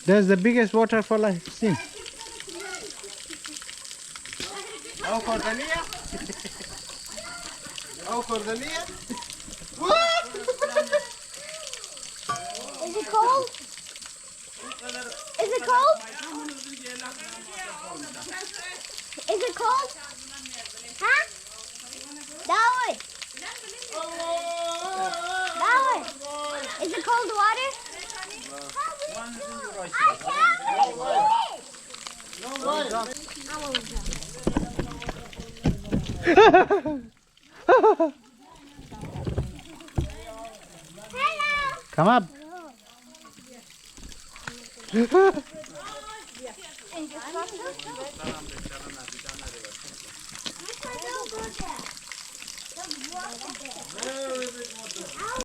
That's the biggest waterfall I've seen. Oh, Cordelia? Oh, Cordelia? What? Is it cold? Is it cold? Is it cold? Huh? Darwin! Darwin! Is it cold water? I can't believe it! No way. I won't jump. Hello! Come up. Where is it?